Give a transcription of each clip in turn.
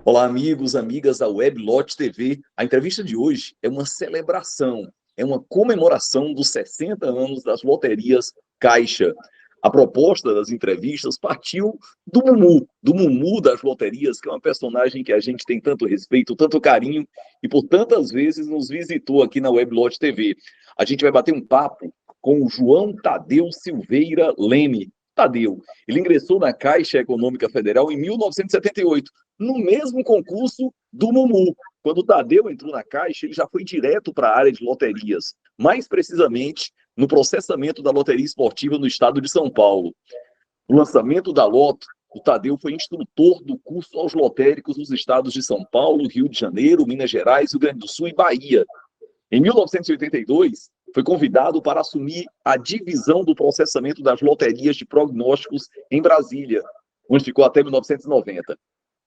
Olá, amigos, amigas da Weblote TV. A entrevista de hoje é uma celebração, é uma comemoração dos 60 anos das loterias Caixa. A proposta das entrevistas partiu do Mumu das loterias, que é uma personagem que a gente tem tanto respeito, tanto carinho e por tantas vezes nos visitou aqui na Weblote TV. A gente vai bater um papo com o João Tadeu Silveira Leme. Tadeu, ele ingressou na Caixa Econômica Federal em 1978, no mesmo concurso do Mumu. Quando o Tadeu entrou na Caixa, ele já foi direto para a área de loterias, mais precisamente no processamento da loteria esportiva no estado de São Paulo. No lançamento da Loto, o Tadeu foi instrutor do curso aos lotéricos nos estados de São Paulo, Rio de Janeiro, Minas Gerais, Rio Grande do Sul e Bahia. Em 1982, foi convidado para assumir a divisão do processamento das loterias de prognósticos em Brasília, onde ficou até 1990.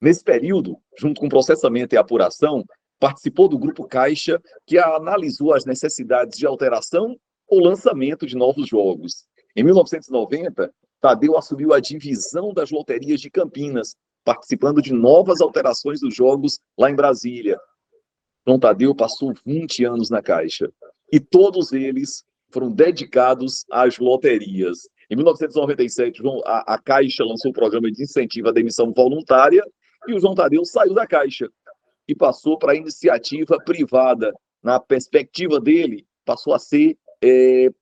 Nesse período, junto com processamento e apuração, participou do Grupo Caixa, que analisou as necessidades de alteração ou lançamento de novos jogos. Em 1990, Tadeu assumiu a divisão das loterias de Campinas, participando de novas alterações dos jogos lá em Brasília. João Tadeu passou 20 anos na Caixa, e todos eles foram dedicados às loterias. Em 1997, a Caixa lançou o programa de incentivo à demissão voluntária, e o João Tadeu saiu da Caixa e passou para a iniciativa privada. Na perspectiva dele, passou a ser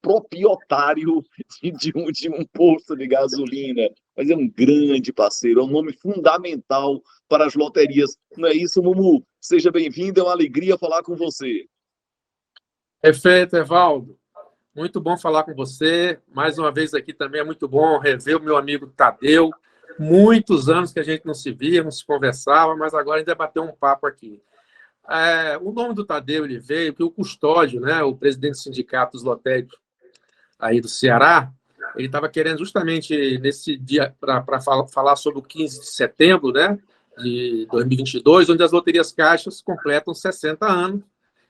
proprietário de um posto de gasolina. Mas é um grande parceiro, é um nome fundamental para as loterias. Não é isso, Mumu? Seja bem-vindo, é uma alegria falar com você. Perfeito, Evaldo. Muito bom falar com você. Mais uma vez aqui também é muito bom rever o meu amigo Tadeu. Muitos anos que a gente não se via, não se conversava, mas agora ainda bateu um papo aqui. O nome do Tadeu ele veio que o Custódio, né, o presidente do Sindicato dos Lotéricos aí do Ceará, ele estava querendo justamente nesse dia para falar sobre o 15 de setembro, né, de 2022, onde as loterias caixas completam 60 anos,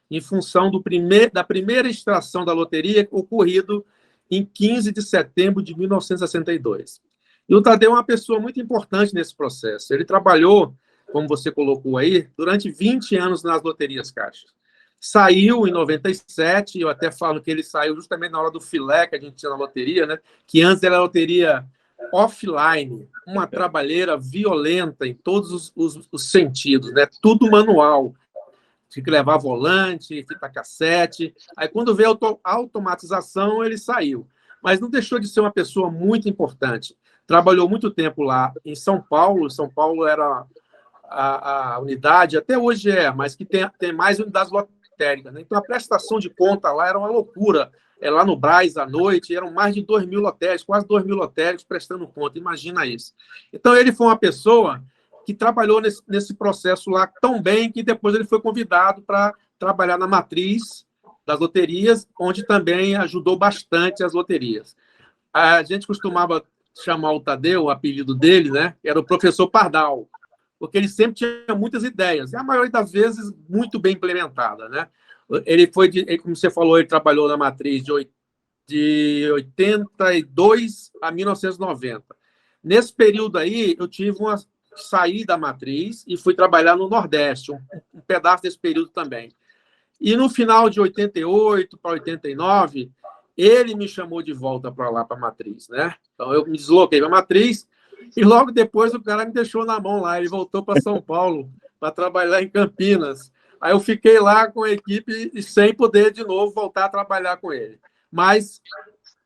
em função da primeira extração da loteria ocorrido em 15 de setembro de 1962. E o Tadeu é uma pessoa muito importante nesse processo. Ele trabalhou, como você colocou aí, durante 20 anos nas loterias caixas. Saiu em 97, eu até falo que ele saiu justamente na hora do filé que a gente tinha na loteria, né? Que antes era a loteria offline, uma trabalheira violenta em todos os sentidos, né? Tudo manual. Tinha que levar volante, fita cassete. Aí, quando veio a automatização, ele saiu. Mas não deixou de ser uma pessoa muito importante. Trabalhou muito tempo lá em São Paulo. São Paulo era a unidade, até hoje mas que tem mais unidades lotéricas. Né? Então, a prestação de conta lá era uma loucura. Lá no Brás, à noite, eram mais de 2.000 lotéricos, quase 2.000 lotéricos prestando conta. Imagina isso. Então, ele foi uma pessoa que trabalhou nesse processo lá tão bem que depois ele foi convidado para trabalhar na matriz das loterias, onde também ajudou bastante as loterias. A gente costumava chamar o Tadeu, o apelido dele, né? Era o professor Pardal, porque ele sempre tinha muitas ideias, e a maioria das vezes muito bem implementada, né? Ele foi, como você falou, ele trabalhou na matriz de 82 a 1990. Nesse período aí, eu saí da matriz e fui trabalhar no Nordeste, um pedaço desse período também. E no final de 88 para 89, ele me chamou de volta para lá, para a matriz, né? Então, eu me desloquei para a matriz e logo depois o cara me deixou na mão lá. Ele voltou para São Paulo para trabalhar em Campinas. Aí eu fiquei lá com a equipe e sem poder de novo voltar a trabalhar com ele. Mas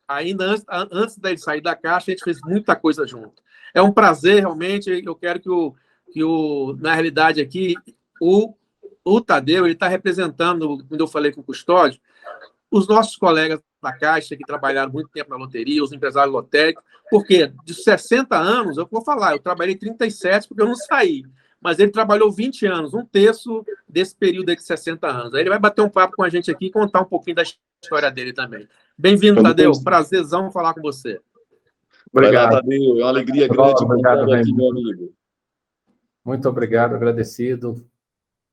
ainda antes dele sair da Caixa, a gente fez muita coisa junto. É um prazer, realmente. Eu quero na realidade aqui, o Tadeu, ele está representando, quando eu falei com o Custódio, os nossos colegas da Caixa, que trabalharam muito tempo na loteria, os empresários lotéricos, porque de 60 anos, eu vou falar, eu trabalhei 37 porque eu não saí, mas ele trabalhou 20 anos, um terço desse período aí de 60 anos. Aí ele vai bater um papo com a gente aqui e contar um pouquinho da história dele também. Bem-vindo, Tadeu. Prazerzão falar com você. Obrigado. Vai lá, Tadeu. É uma alegria grande obrigado aqui, meu amigo. Muito obrigado, agradecido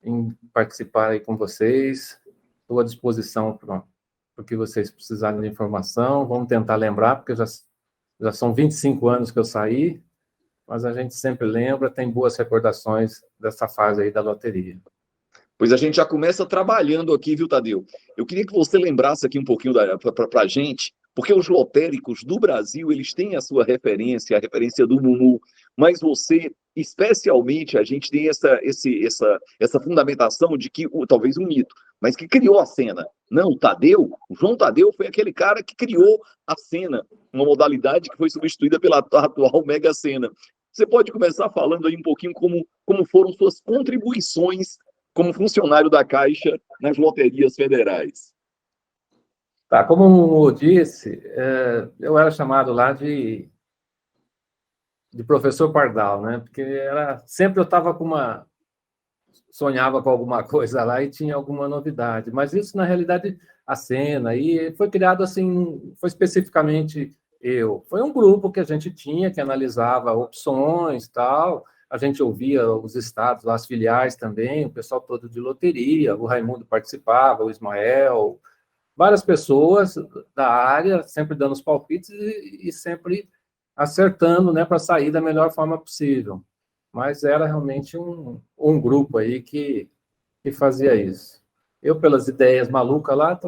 em participar aí com vocês. Estou à disposição para o que vocês precisarem de informação. Vamos tentar lembrar, porque já são 25 anos que eu saí. mas a gente sempre lembra, tem boas recordações dessa fase aí da loteria. Pois a gente já começa trabalhando aqui, viu, Tadeu? Eu queria que você lembrasse aqui um pouquinho para a gente, porque os lotéricos do Brasil, eles têm a sua referência, a referência do Mumu, mas você, especialmente, a gente tem essa fundamentação de que, talvez um mito, mas que criou a cena. Não, o João Tadeu foi aquele cara que criou a cena, uma modalidade que foi substituída pela atual Mega Sena. Você pode começar falando aí um pouquinho como foram suas contribuições como funcionário da Caixa nas loterias federais. Tá, como eu disse, eu era chamado lá de professor Pardal, né? Porque sempre eu estava sonhava com alguma coisa lá e tinha alguma novidade. Mas isso, na realidade, a cena, e foi criado assim, foi especificamente eu. Foi um grupo que a gente tinha, que analisava opções, tal. A gente ouvia os estados, as filiais também, o pessoal todo de loteria, o Raimundo participava, o Ismael, várias pessoas da área, sempre dando os palpites e sempre acertando, né, para sair da melhor forma possível. Mas era realmente um grupo aí que fazia isso. Eu, pelas ideias malucas lá,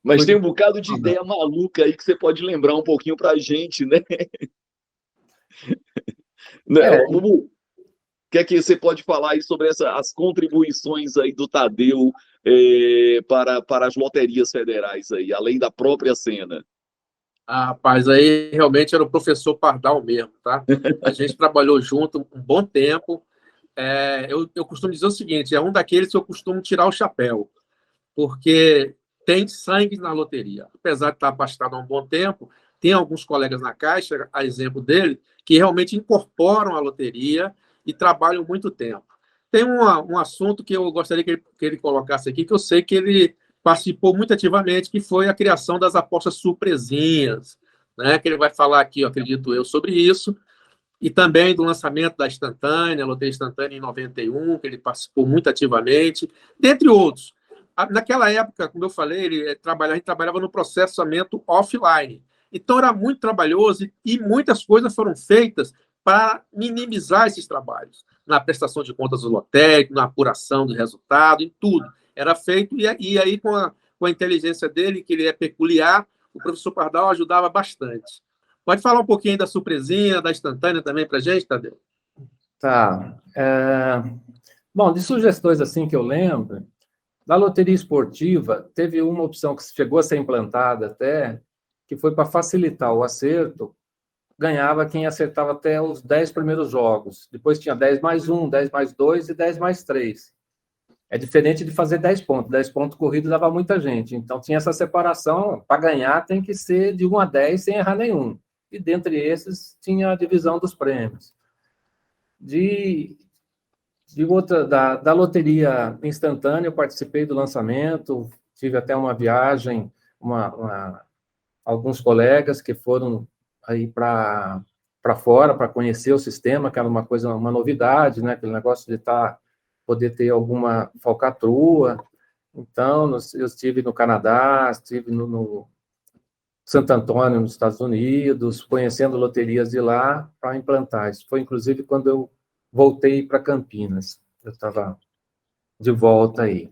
Mas tem um bocado de ideia maluca aí que você pode lembrar um pouquinho para a gente, né? Mumu, o que é que você pode falar aí sobre as contribuições aí do Tadeu para as loterias federais aí, além da própria cena? Ah, rapaz, aí realmente era o professor Pardal mesmo, tá? A gente trabalhou junto um bom tempo. Eu costumo dizer o seguinte, é um daqueles que eu costumo tirar o chapéu, porque tem sangue na loteria. Apesar de estar afastado há um bom tempo, tem alguns colegas na Caixa, a exemplo dele, que realmente incorporam a loteria e trabalham muito tempo. Tem um assunto que eu gostaria que ele colocasse aqui, que eu sei que ele participou muito ativamente, que foi a criação das apostas surpresinhas, né? Que ele vai falar aqui, eu acredito eu, sobre isso, e também do lançamento da Instantânea, a Loteria Instantânea em 91, que ele participou muito ativamente, dentre outros. Naquela época, como eu falei, a gente trabalhava no processamento offline. Então, era muito trabalhoso e muitas coisas foram feitas para minimizar esses trabalhos. Na prestação de contas do lotérico, na apuração do resultado, em tudo. Era feito, e aí, com a inteligência dele, que ele é peculiar, o professor Pardal ajudava bastante. Pode falar um pouquinho da surpresinha, da instantânea também para a gente, Tadeu? Tá. Bom, de sugestões assim que eu lembro, da loteria esportiva, teve uma opção que chegou a ser implantada até, que foi para facilitar o acerto, ganhava quem acertava até os 10 primeiros jogos. Depois tinha 10 mais 1, 10 mais 2 e 10 mais 3. É diferente de fazer 10 pontos. 10 pontos corridos dava muita gente. Então, tinha essa separação. Para ganhar, tem que ser de 1 a 10 sem errar nenhum. E, dentre esses, tinha a divisão dos prêmios. Da loteria instantânea, eu participei do lançamento, tive até uma viagem, alguns colegas que foram aí para fora para conhecer o sistema, que era uma coisa, uma novidade, né? Aquele negócio de poder ter alguma falcatrua. Então, eu estive no Canadá, estive no Santo Antônio, nos Estados Unidos, conhecendo loterias de lá para implantar. Isso foi, inclusive, quando eu voltei para Campinas. Eu estava de volta aí.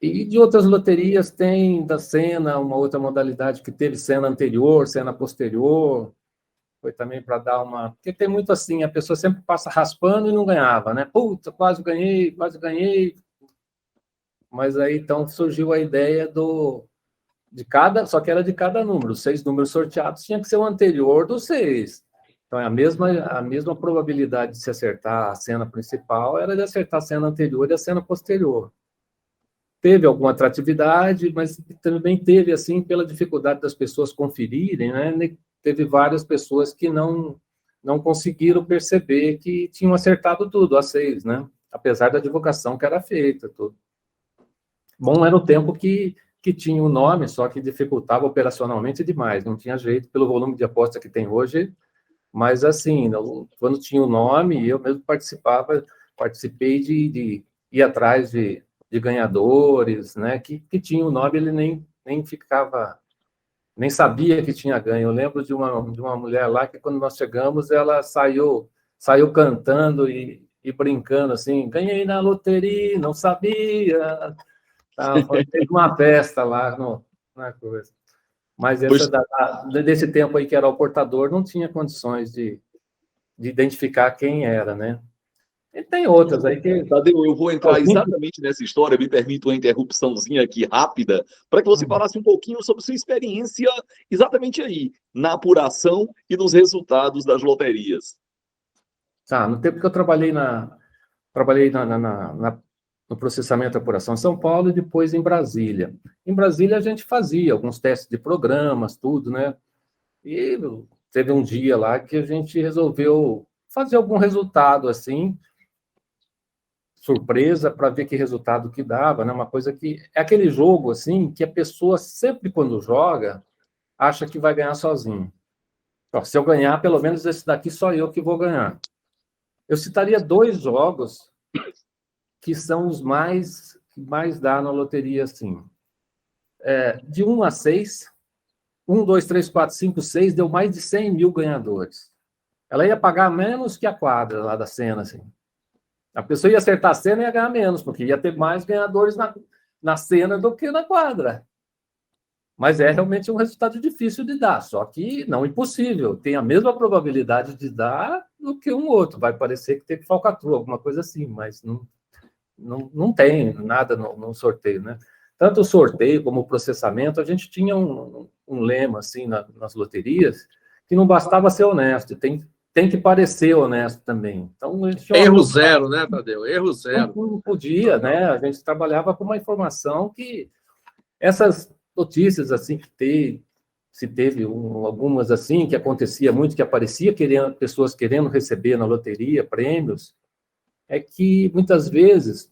E de outras loterias tem da cena, uma outra modalidade que teve cena anterior, cena posterior, foi também para dar uma... Porque tem muito assim, a pessoa sempre passa raspando e não ganhava, né? Puta, quase ganhei, quase ganhei. Mas aí, então, surgiu a ideia só que era de cada número. 6 números sorteados tinha que ser o anterior dos 6. Então, a mesma probabilidade de se acertar a cena principal era de acertar a cena anterior e a cena posterior. Teve alguma atratividade, mas também teve, assim, pela dificuldade das pessoas conferirem, né? Teve várias pessoas que não conseguiram perceber que tinham acertado tudo, as 6, né? Apesar da divulgação que era feita, tudo. Bom, era o tempo que tinha o nome, só que dificultava operacionalmente demais, não tinha jeito, pelo volume de aposta que tem hoje, mas assim, quando tinha o nome, eu mesmo participei de ir atrás de ganhadores, né, que tinha o nome, ele nem nem sabia que tinha ganho. Eu lembro de uma mulher lá que, quando nós chegamos, ela saiu cantando e brincando assim: ganhei na loteria, não sabia. Tá, teve uma festa lá na coisa. Mas desse tempo aí que era o portador, não tinha condições de identificar quem era, né? E tem outras aí que... Tadeu, eu vou entrar exatamente nessa história, me permite uma interrupçãozinha aqui rápida, para que você falasse um pouquinho sobre sua experiência exatamente aí, na apuração e nos resultados das loterias. Tá, no tempo que eu trabalhei no processamento e apuração em São Paulo e depois em Brasília. Em Brasília a gente fazia alguns testes de programas, tudo, né? E teve um dia lá que a gente resolveu fazer algum resultado assim, surpresa, para ver que resultado que dava, né? Uma coisa que é aquele jogo assim que a pessoa sempre, quando joga, acha que vai ganhar sozinho. Ó, se eu ganhar, pelo menos esse daqui só eu que vou ganhar. Eu citaria 2 jogos que são os que mais dá na loteria, assim. De 1 a 6, 1, 2, 3, 4, 5, 6, deu mais de 100 mil ganhadores. Ela ia pagar menos que a quadra lá da cena, assim. A pessoa ia acertar a cena e ia ganhar menos, porque ia ter mais ganhadores na cena do que na quadra. Mas é realmente um resultado difícil de dar, só que não impossível. Tem a mesma probabilidade de dar do que um outro. Vai parecer que teve falcatrua, alguma coisa assim, mas não tem nada no sorteio, né? Tanto o sorteio como o processamento, a gente tinha um lema, assim, nas loterias, que não bastava ser honesto, tem que parecer honesto também. Então, a gente Erro zero, né, Tadeu? Erro zero. não podia, né? A gente trabalhava com uma informação que essas notícias, assim, se teve algumas, assim, que acontecia muito, que aparecia pessoas querendo receber na loteria prêmios, é que, muitas vezes,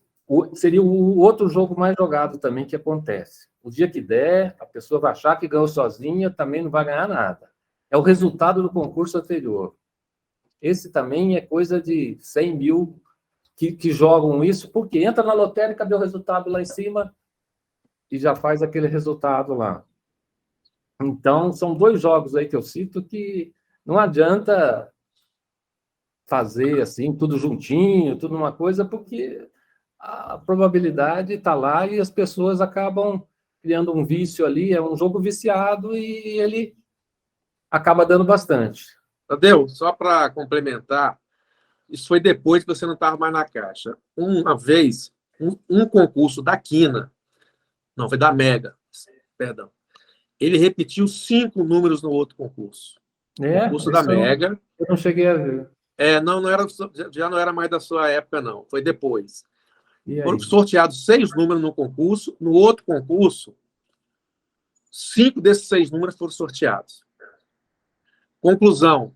seria o outro jogo mais jogado também que acontece. O dia que der, a pessoa vai achar que ganhou sozinha, também não vai ganhar nada. É o resultado do concurso anterior. Esse também é coisa de 100 mil que jogam isso, porque entra na lotérica, deu o resultado lá em cima e já faz aquele resultado lá. Então, são 2 jogos aí que eu cito que não adianta fazer assim, tudo juntinho, tudo uma coisa, porque a probabilidade está lá e as pessoas acabam criando um vício ali, é um jogo viciado e ele acaba dando bastante. Tadeu, só para complementar, isso foi depois que você não estava mais na Caixa. Uma vez, um concurso da Quina, não, foi da Mega, perdão, ele repetiu 5 números no outro concurso. Concurso da Mega. Eu não cheguei a ver. Não era, já não era mais da sua época, não. Foi depois. Foram sorteados 6 números no concurso. No outro concurso, 5 desses 6 números foram sorteados. Conclusão: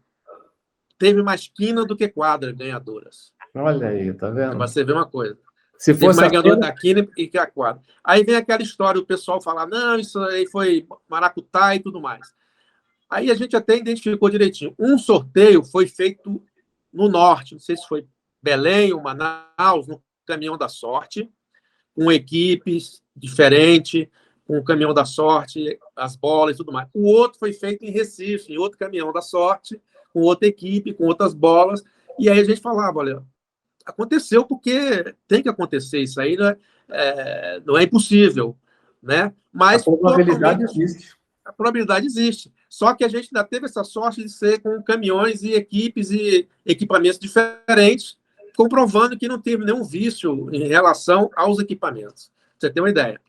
teve mais quina do que quadra ganhadoras. Olha aí, tá vendo? Para você ver uma coisa. Se fosse mais ganhador da quina e que a quadra. Aí vem aquela história, o pessoal fala, não, isso aí foi maracutaia e tudo mais. Aí a gente até identificou direitinho. Um sorteio foi feito no norte, não sei se foi Belém ou Manaus, no Caminhão da Sorte, com equipes diferentes, com o Caminhão da Sorte, as bolas e tudo mais. O outro foi feito em Recife, em outro Caminhão da Sorte, com outra equipe, com outras bolas. E aí a gente falava, olha, aconteceu porque tem que acontecer isso aí, não é impossível, né? Mas a probabilidade existe. A probabilidade existe. Só que a gente ainda teve essa sorte de ser com caminhões e equipes e equipamentos diferentes, comprovando que não teve nenhum vício em relação aos equipamentos. Pra você ter uma ideia.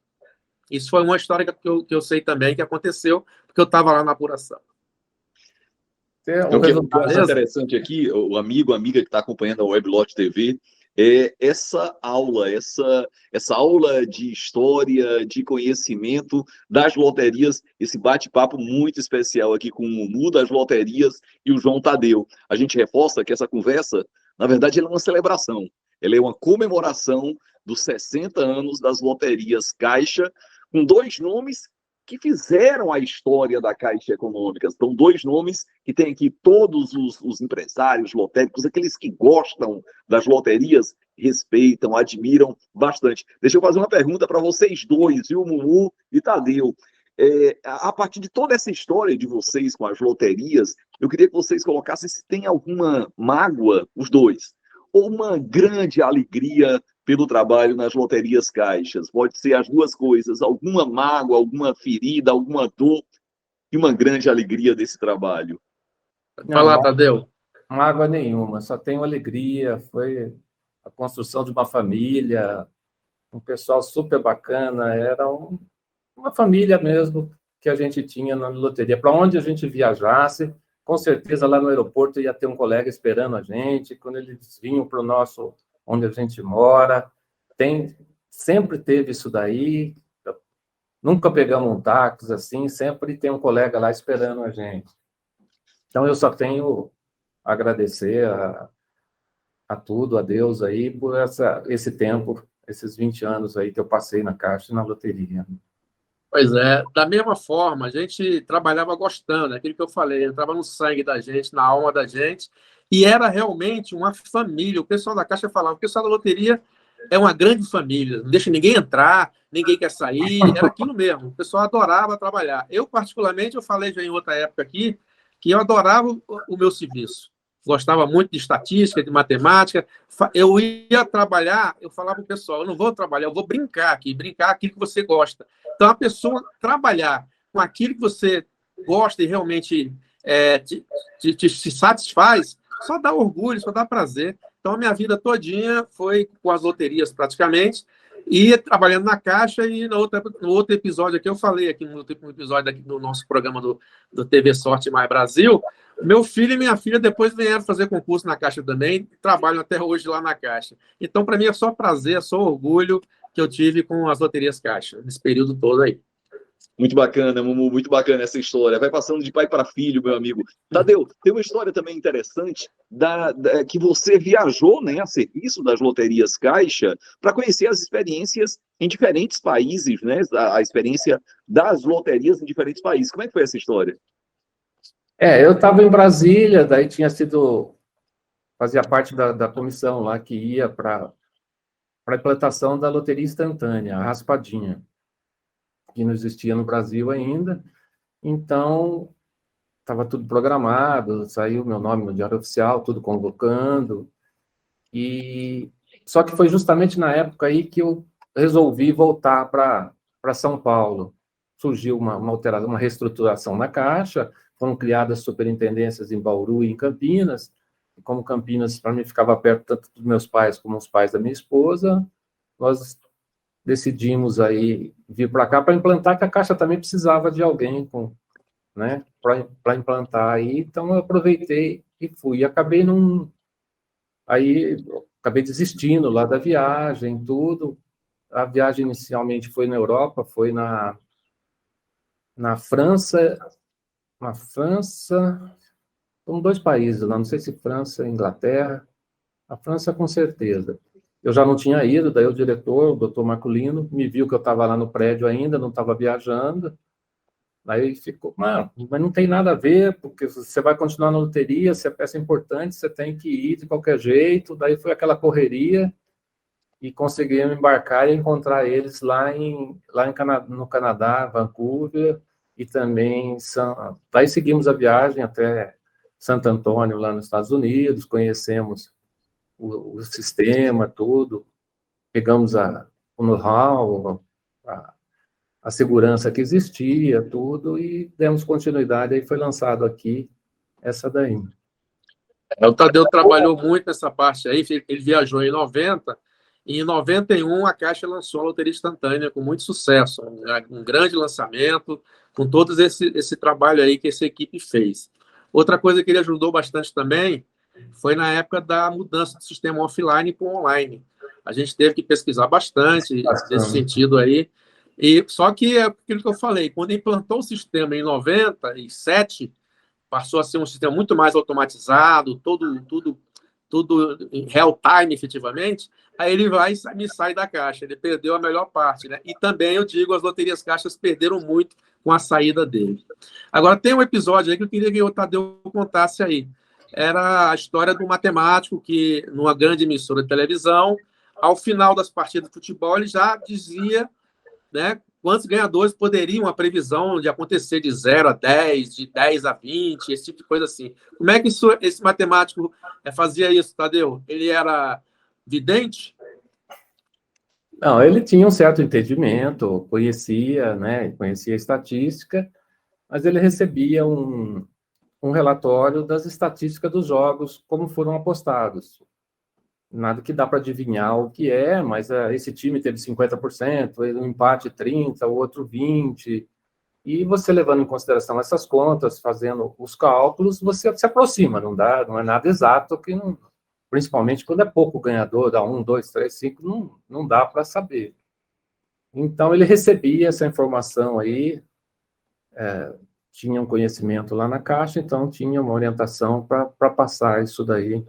Isso foi uma história que eu sei também que aconteceu, porque eu estava lá na apuração. O que eu acho interessante aqui, o amigo, a amiga que está acompanhando a Weblot TV, é essa aula de história, de conhecimento das loterias, esse bate-papo muito especial aqui com o Mumu das loterias e o João Tadeu. A gente reforça que essa conversa, na verdade, ela é uma celebração, ela é uma comemoração dos 60 anos das loterias Caixa, com 2 nomes que fizeram a história da Caixa Econômica. São 2 nomes que tem aqui todos os empresários lotéricos, aqueles que gostam das loterias, respeitam, admiram bastante. Deixa eu fazer uma pergunta para vocês dois, viu, Mumu e Tadeu. A partir de toda essa história de vocês com as loterias, eu queria que vocês colocassem se tem alguma mágoa, os dois, ou uma grande alegria pelo trabalho nas loterias caixas. Pode ser as duas coisas, alguma mágoa, alguma ferida, alguma dor e uma grande alegria desse trabalho. Fala, Tadeu. Mágoa nenhuma, só tenho alegria. Foi a construção de uma família, um pessoal super bacana, era uma família mesmo que a gente tinha na loteria. Para onde a gente viajasse, com certeza lá no aeroporto ia ter um colega esperando a gente, quando eles vinham para o nosso, onde a gente mora, sempre teve isso daí, nunca pegamos um táxi assim, sempre tem um colega lá esperando a gente. Então eu só tenho a agradecer a tudo, a Deus aí, por esse tempo, esses 20 anos aí que eu passei na Caixa e na loteria. Pois é, da mesma forma, a gente trabalhava gostando, aquilo que eu falei, entrava no sangue da gente, na alma da gente, e era realmente uma família. O pessoal da Caixa falava, o pessoal da loteria é uma grande família, não deixa ninguém entrar, ninguém quer sair, era aquilo mesmo, o pessoal adorava trabalhar. Eu, particularmente, eu falei já em outra época aqui, que eu adorava o meu serviço. Gostava muito de estatística, de matemática. Eu ia trabalhar, eu falava para o pessoal, eu não vou trabalhar, eu vou brincar aquilo que você gosta. Então, a pessoa trabalhar com aquilo que você gosta e realmente te satisfaz, só dá orgulho, só dá prazer. Então, a minha vida todinha foi com as loterias, praticamente, e trabalhando na Caixa. E no outro episódio aqui, eu falei aqui no último episódio aqui do nosso programa do TV Sorte Mais Brasil, meu filho e minha filha depois vieram fazer concurso na Caixa também, trabalham até hoje lá na Caixa. Então, para mim, é só prazer, é só orgulho que eu tive com as loterias Caixa, nesse período todo aí. Muito bacana, Mumu, muito bacana essa história. Vai passando de pai para filho, meu amigo. Tadeu, tem uma história também interessante que você viajou, né, a serviço das loterias Caixa para conhecer as experiências em diferentes países, né, a experiência das loterias em diferentes países. Como é que foi essa história? Eu estava em Brasília, daí fazia parte da comissão lá que ia para a implantação da loteria instantânea, a raspadinha, que não existia no Brasil ainda. Então, estava tudo programado, saiu meu nome no Diário Oficial, tudo convocando. Só que foi justamente na época aí que eu resolvi voltar para São Paulo. Surgiu uma alteração, uma reestruturação na Caixa, foram criadas superintendências em Bauru e em Campinas. E como Campinas, para mim, ficava perto tanto dos meus pais como os pais da minha esposa, nós decidimos aí vir para cá para implantar, que a Caixa também precisava de alguém né, para implantar aí. Então, eu aproveitei e fui. E acabei desistindo lá da viagem, tudo. A viagem inicialmente foi na Europa, foi na França. Na França, são 2 países lá, não sei se França e Inglaterra. A França, com certeza. Eu já não tinha ido, daí o diretor, o doutor Marculino, me viu que eu estava lá no prédio ainda, não estava viajando. Aí ficou, mas não tem nada a ver, porque você vai continuar na loteria, se a peça é importante, você tem que ir de qualquer jeito. Daí foi aquela correria e conseguimos embarcar e encontrar eles lá no Canadá, Vancouver, e também daí seguimos a viagem até Santo Antônio, lá nos Estados Unidos, conhecemos o sistema, tudo, pegamos o know-how, a segurança que existia, tudo, e demos continuidade. Aí foi lançado aqui essa daí. O Tadeu trabalhou muito nessa parte aí, ele viajou em 90, e em 91 a Caixa lançou a loteria instantânea com muito sucesso, um grande lançamento, com todo esse trabalho aí que essa equipe fez. Outra coisa que ele ajudou bastante também foi na época da mudança do sistema offline para o online. A gente teve que pesquisar bastante nesse sentido aí. E só que é aquilo que eu falei, quando implantou o sistema em 97, passou a ser um sistema muito mais automatizado, tudo em real time, efetivamente, aí ele me sai da Caixa, ele perdeu a melhor parte, né? E também, eu digo, as loterias Caixas perderam muito com a saída dele. Agora, tem um episódio aí que eu queria que o Tadeu contasse aí. Era a história do matemático que, numa grande emissora de televisão, ao final das partidas de futebol, ele já dizia, né, quantos ganhadores poderiam a previsão de acontecer de 0 a 10, de 10 a 20, esse tipo de coisa assim. Como é que esse matemático fazia isso, Tadeu? Ele era vidente? Não, ele tinha um certo entendimento, conhecia, né, conhecia a estatística, mas ele recebia um relatório das estatísticas dos jogos, como foram apostados. Nada que dá para adivinhar o que é, mas esse time teve 50%, um empate 30%, o outro 20%, e você levando em consideração essas contas, fazendo os cálculos, você se aproxima, não é nada exato, que não, principalmente quando é pouco ganhador, dá 1, 2, 3, 5, não dá para saber. Então, ele recebia essa informação aí, tinha um conhecimento lá na Caixa, então tinha uma orientação para passar isso daí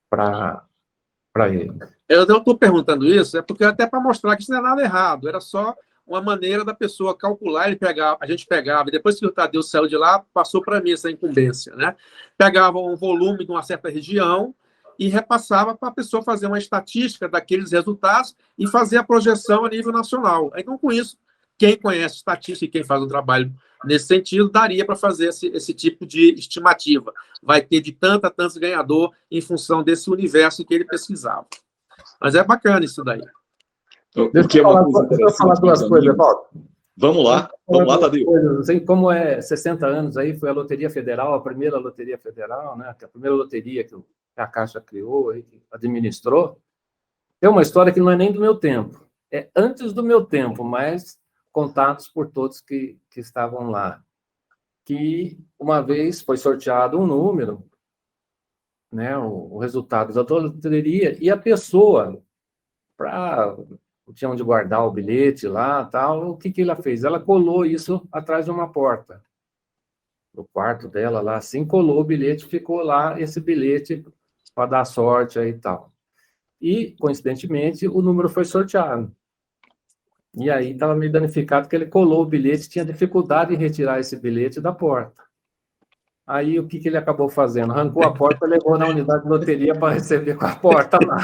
para ele. Eu não estou perguntando isso, é porque até para mostrar que isso não é nada errado, era só uma maneira da pessoa calcular, a gente pegava, e depois que o Tadeu saiu de lá, passou para mim essa incumbência, né? Pegava um volume de uma certa região e repassava para a pessoa fazer uma estatística daqueles resultados e fazer a projeção a nível nacional. Então, com isso, quem conhece estatística e quem faz um trabalho nesse sentido, daria para fazer esse tipo de estimativa. Vai ter de tanto a tanto ganhador em função desse universo que ele pesquisava. Mas é bacana isso daí. Deixa eu falar duas coisas, Paulo. Vamos lá, Tadeu. Não sei como é 60 anos aí, foi a Loteria Federal, a primeira Loteria Federal, né? A primeira loteria que a Caixa criou, aí, que administrou. Tem uma história que não é nem do meu tempo, é antes do meu tempo, mas contados por todos que estavam lá. Que uma vez foi sorteado um número, né? O resultado da loteria, e a pessoa, tinha onde guardar o bilhete lá, tal. O que ela fez? Ela colou isso atrás de uma porta. No quarto dela lá, assim, colou o bilhete, ficou lá esse bilhete para dar sorte aí e tal. E, coincidentemente, o número foi sorteado. E aí estava meio danificado, porque ele colou o bilhete, tinha dificuldade em retirar esse bilhete da porta. Aí, o que ele acabou fazendo? Arrancou a porta e levou na unidade de loteria para receber com a porta lá.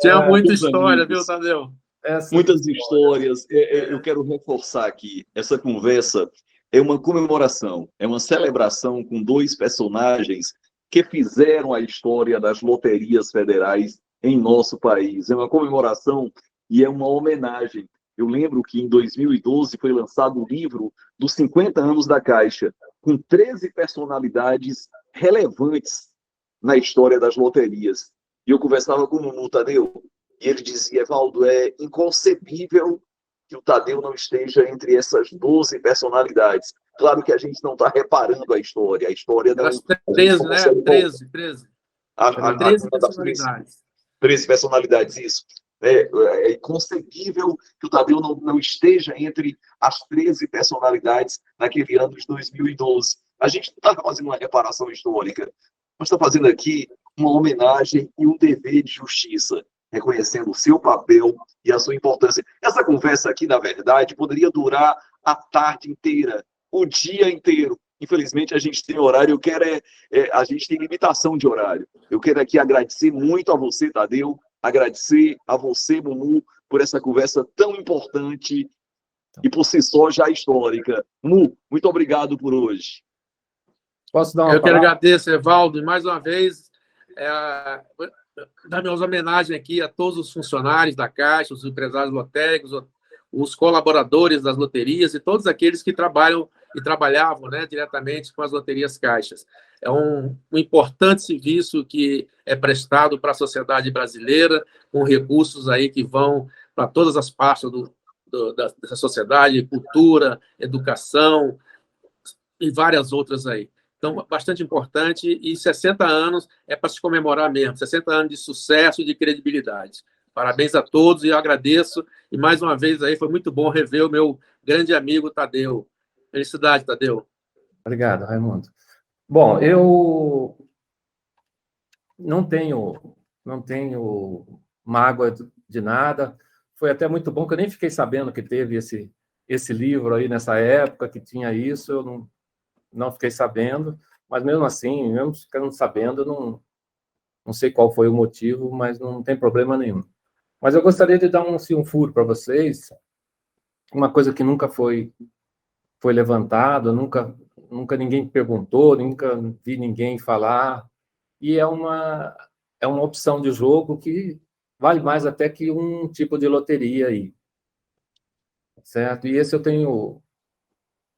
Tinha muita história, viu, Tadeu? Muitas histórias. Eu quero reforçar aqui, essa conversa é uma comemoração, é uma celebração com dois personagens que fizeram a história das loterias federais em nosso país. É uma comemoração e é uma homenagem. Eu lembro que em 2012 foi lançado o livro dos 50 anos da Caixa, com 13 personalidades relevantes na história das loterias. E eu conversava com o Mumu, Tadeu, e ele dizia: Evaldo, é inconcebível que o Tadeu não esteja entre essas 12 personalidades. Claro que a gente não está reparando a história não... 13, né? 13. 13 personalidades. 13 personalidades, isso. É inconcebível que o Tadeu não esteja entre as 13 personalidades naquele ano de 2012. A gente não está fazendo uma reparação histórica, nós estamos fazendo aqui uma homenagem e um dever de justiça, reconhecendo o seu papel e a sua importância. Essa conversa aqui, na verdade, poderia durar a tarde inteira, o dia inteiro. Infelizmente, a gente tem horário, a gente tem limitação de horário. Eu quero aqui agradecer muito a você, Tadeu, agradecer a você, Mumu, por essa conversa tão importante e por si só já histórica. Mumu, muito obrigado por hoje. Posso dar uma palavra? Quero agradecer, Evaldo, e mais uma vez, dar minhas homenagens aqui a todos os funcionários da Caixa, os empresários lotéricos, os colaboradores das loterias e todos aqueles que trabalham e trabalhavam, né, diretamente com as loterias Caixas. É um importante serviço que é prestado para a sociedade brasileira, com recursos aí que vão para todas as partes dessa sociedade, cultura, educação e várias outras aí. Então, bastante importante, e 60 anos é para se comemorar mesmo, 60 anos de sucesso e de credibilidade. Parabéns a todos, e eu agradeço, e mais uma vez aí foi muito bom rever o meu grande amigo Tadeu. Felicidade, Tadeu. Obrigado, Raimundo. Bom, eu não tenho mágoa de nada, foi até muito bom, que eu nem fiquei sabendo que teve esse livro aí nessa época, que tinha isso, eu não fiquei sabendo, mas mesmo assim, mesmo ficando sabendo, não sei qual foi o motivo, mas não tem problema nenhum. Mas eu gostaria de dar um furo para vocês, uma coisa que nunca foi levantado, nunca ninguém perguntou, nunca vi ninguém falar, e é uma opção de jogo que vale mais até que um tipo de loteria aí, certo? E esse eu tenho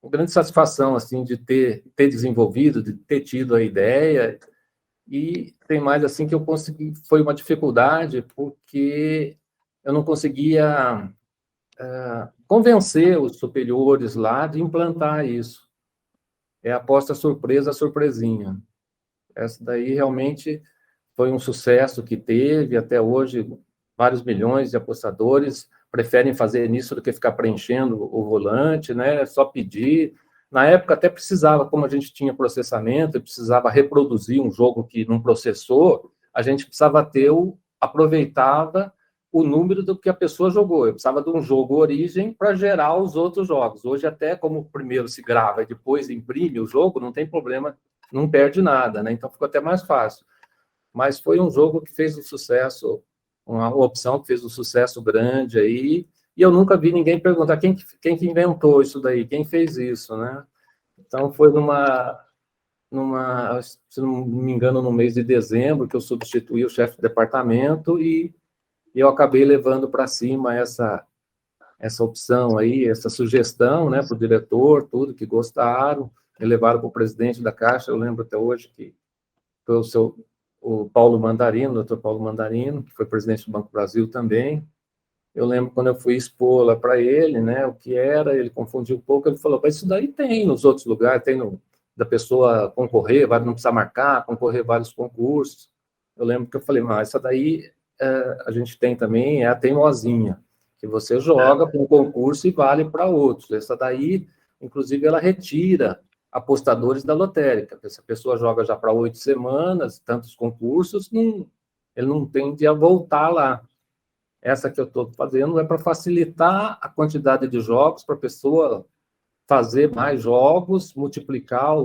uma grande satisfação, assim, de ter desenvolvido, de ter tido a ideia, e tem mais, assim, que eu consegui, foi uma dificuldade, porque eu não conseguia convencer os superiores lá de implantar isso. É a aposta surpresa, surpresinha. Essa daí realmente foi um sucesso que teve, até hoje, vários milhões de apostadores preferem fazer nisso do que ficar preenchendo o volante, né? É só pedir. Na época até precisava, como a gente tinha processamento, precisava reproduzir um jogo que não processou, a gente precisava aproveitava o número do que a pessoa jogou. Eu precisava de um jogo origem para gerar os outros jogos. Hoje, até como primeiro se grava e depois imprime o jogo, não tem problema, não perde nada, né? Então ficou até mais fácil. Mas foi um jogo que fez um sucesso, uma opção que fez um sucesso grande aí, e eu nunca vi ninguém perguntar quem que inventou isso daí, quem fez isso, né? Então foi se não me engano, no mês de dezembro, que eu substituí o chefe de departamento e eu acabei levando para cima essa opção aí, essa sugestão, né, para o diretor, tudo, que gostaram, e levaram para o presidente da Caixa. Eu lembro até hoje que foi o Paulo Mandarino, o doutor Paulo Mandarino, que foi presidente do Banco do Brasil também. Eu lembro quando eu fui expor lá para ele, né, o que era, ele confundiu um pouco, ele falou, mas isso daí tem nos outros lugares, tem da pessoa concorrer, não precisa marcar, concorrer vários concursos. Eu lembro que eu falei, mas essa daí a gente tem também, é a teimosinha, que você joga para um concurso e vale para outros. Essa daí, inclusive, ela retira apostadores da lotérica. Se a pessoa joga já para 8 semanas, tantos concursos, ele não tende a voltar lá. Essa que eu estou fazendo é para facilitar a quantidade de jogos, para a pessoa fazer mais jogos, multiplicar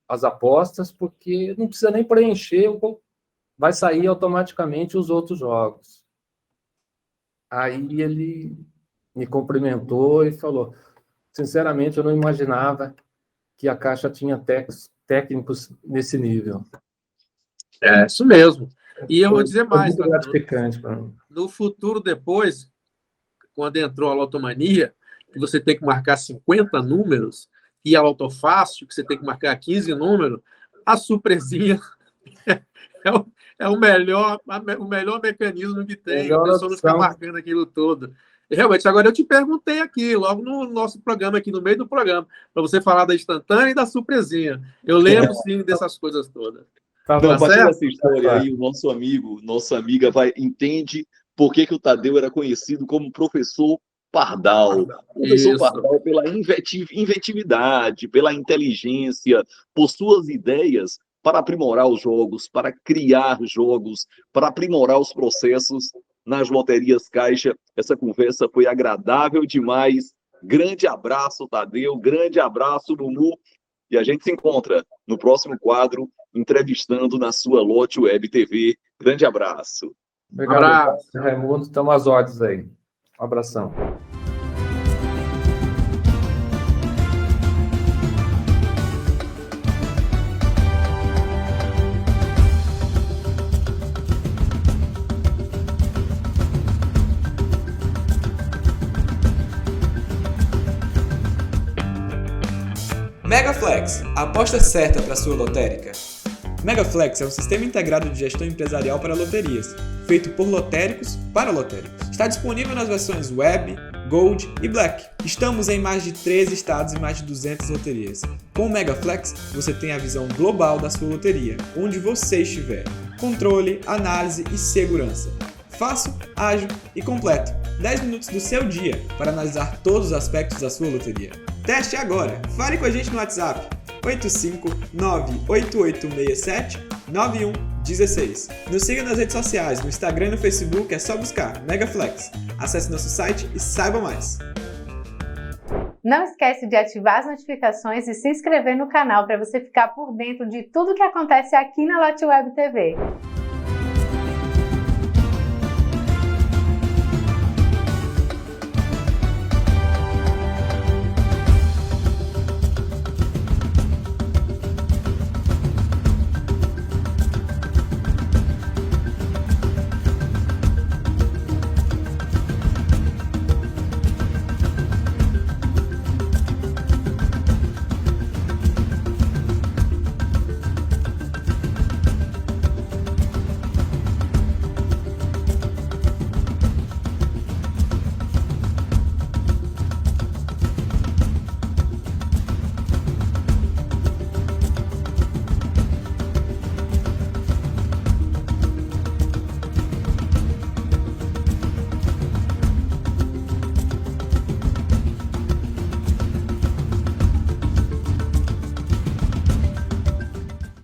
as apostas, porque não precisa nem preencher, vai sair automaticamente os outros jogos. Aí ele me cumprimentou e falou, sinceramente, eu não imaginava que a Caixa tinha técnicos nesse nível. É isso mesmo. E eu vou dizer mais, muito gratificante para mim. No futuro depois, quando entrou a lotomania, que você tem que marcar 50 números, e a lotofácil, que você tem que marcar 15 números, a surpresinha é o melhor mecanismo que tem, a pessoa não ficar marcando aquilo todo. Realmente, agora eu te perguntei aqui, logo no nosso programa, aqui no meio do programa, para você falar da instantânea e da surpresinha. Eu lembro, sim, dessas coisas todas. Não, a partir dessa história aí, o nossa amiga entende por que o Tadeu era conhecido como professor Pardal. Professor Pardal pela inventividade, pela inteligência, por suas ideias para aprimorar os jogos, para criar jogos, para aprimorar os processos nas loterias Caixa. Essa conversa foi agradável demais. Grande abraço, Tadeu. Grande abraço, Mumu. E a gente se encontra no próximo quadro, entrevistando na sua Lote Web TV. Grande abraço. Obrigado, Raimundo. Estamos às ordens aí. Um abração. Megaflex, a aposta certa para sua lotérica. Megaflex é um sistema integrado de gestão empresarial para loterias, feito por lotéricos para lotéricos. Está disponível nas versões Web, Gold e Black. Estamos em mais de 13 estados e mais de 200 loterias. Com o Megaflex, você tem a visão global da sua loteria, onde você estiver. Controle, análise e segurança. Fácil, ágil e completo. 10 minutos do seu dia para analisar todos os aspectos da sua loteria. Teste agora! Fale com a gente no WhatsApp 85988679116. Nos siga nas redes sociais, no Instagram e no Facebook, é só buscar Megaflex. Acesse nosso site e saiba mais. Não esquece de ativar as notificações e se inscrever no canal para você ficar por dentro de tudo que acontece aqui na Lote Web TV.